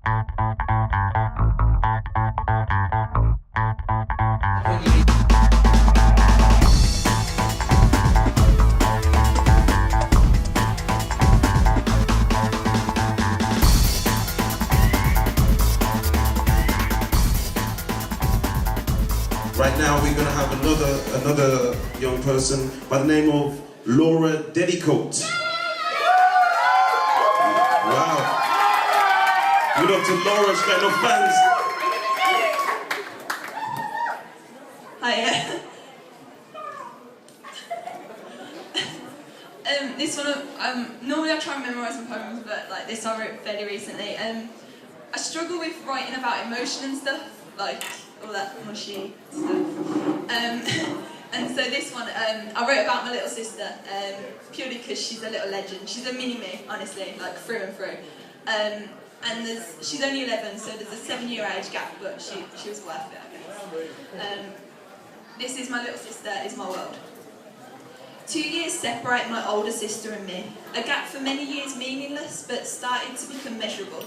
Right now we're going to have another young person by the name of Laura Dedicoat. Wow. Good up to Laura, she's got enough fans. Hi. This one, normally I try and memorise my poems, but like this I wrote fairly recently. I struggle with writing about emotion and stuff, like all that mushy stuff. And so this one, I wrote about my little sister, purely because she's a little legend. She's a mini-me, honestly, like through and through. And she's only 11, so there's a 7-year age gap, but she was worth it, I guess. This is my little sister, is my world. 2 years separate my older sister and me. A gap for many years meaningless, but started to become measurable.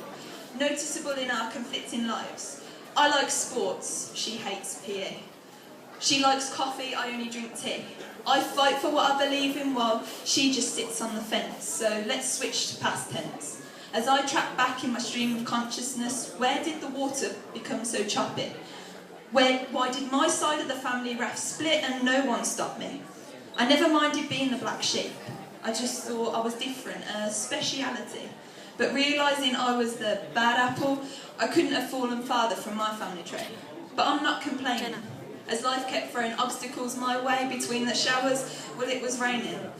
Noticeable in our conflicting lives. I like sports, she hates PE. She likes coffee, I only drink tea. I fight for what I believe in while she just sits on the fence. So let's switch to past tense. As I track back in my stream of consciousness, where did the water become so choppy? Why did my side of the family raft split and no one stopped me? I never minded being the black sheep. I just thought I was different, a speciality. But realising I was the bad apple, I couldn't have fallen farther from my family tree. But I'm not complaining. As life kept throwing obstacles my way between the showers, well, it was raining.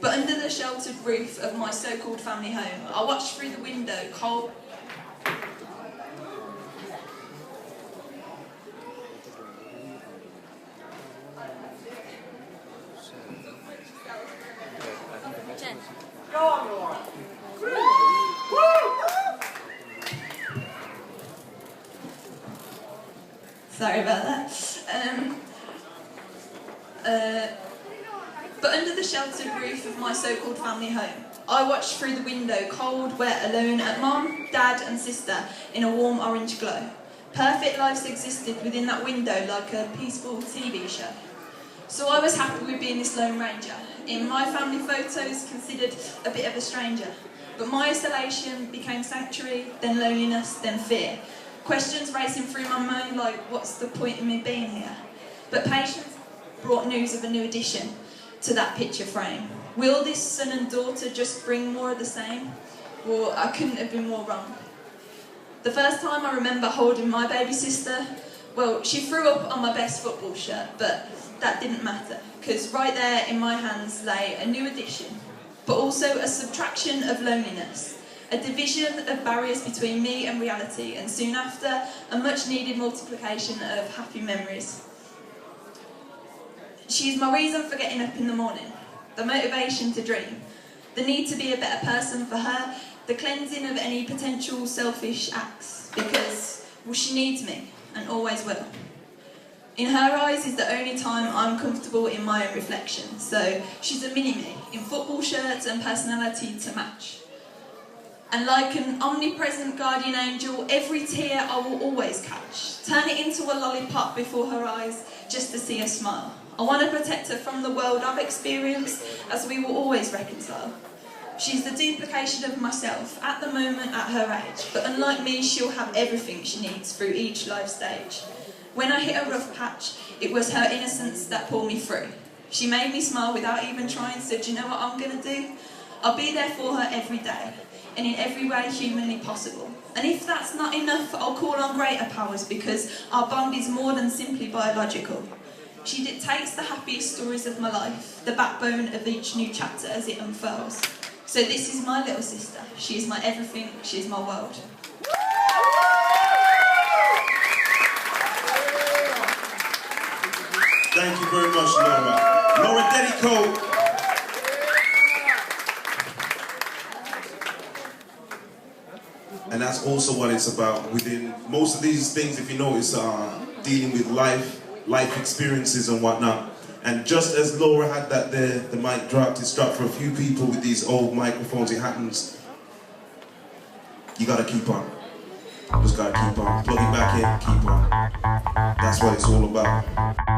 But under the sheltered roof of my so-called family home, I watched through the window, cold. Go on, Laura. Sorry about that. But under the sheltered roof of my so-called family home, I watched through the window, cold, wet, alone, at Mum, Dad and Sister in a warm orange glow. Perfect lives existed within that window like a peaceful TV show. So I was happy with being this Lone Ranger. In my family photos, considered a bit of a stranger. But my isolation became sanctuary, then loneliness, then fear. Questions racing through my mind like, what's the point of me being here? But patience brought news of a new addition to that picture frame. Will this son and daughter just bring more of the same? Well, I couldn't have been more wrong. The first time I remember holding my baby sister, well, she threw up on my best football shirt, but that didn't matter, because right there in my hands lay a new addition, but also a subtraction of loneliness, a division of barriers between me and reality, and soon after, a much-needed multiplication of happy memories. She is my reason for getting up in the morning, the motivation to dream, the need to be a better person for her, the cleansing of any potential selfish acts, because, well, she needs me, and always will. In her eyes is the only time I'm comfortable in my own reflection, so she's a mini-me, in football shirts and personality to match. And like an omnipresent guardian angel, every tear I will always catch, turn it into a lollipop before her eyes, just to see her smile. I want to protect her from the world I've experienced, as we will always reconcile. She's the duplication of myself, at the moment at her age, but unlike me, she'll have everything she needs through each life stage. When I hit a rough patch, it was her innocence that pulled me through. She made me smile without even trying, so do you know what I'm going to do? I'll be there for her every day, and in every way humanly possible. And if that's not enough, I'll call on greater powers, because our bond is more than simply biological. She dictates the happiest stories of my life, the backbone of each new chapter as it unfurls. So this is my little sister. She is my everything, she is my world. Thank you very much, Laura. Laura Dedicoat. And that's also what it's about. Within most of these things, if you notice, are dealing with life experiences and whatnot. And just as Laura had that there, the mic dropped, it's dropped for a few people with these old microphones, it happens. You gotta keep on. Just gotta keep on plugging back in, keep on. That's what it's all about.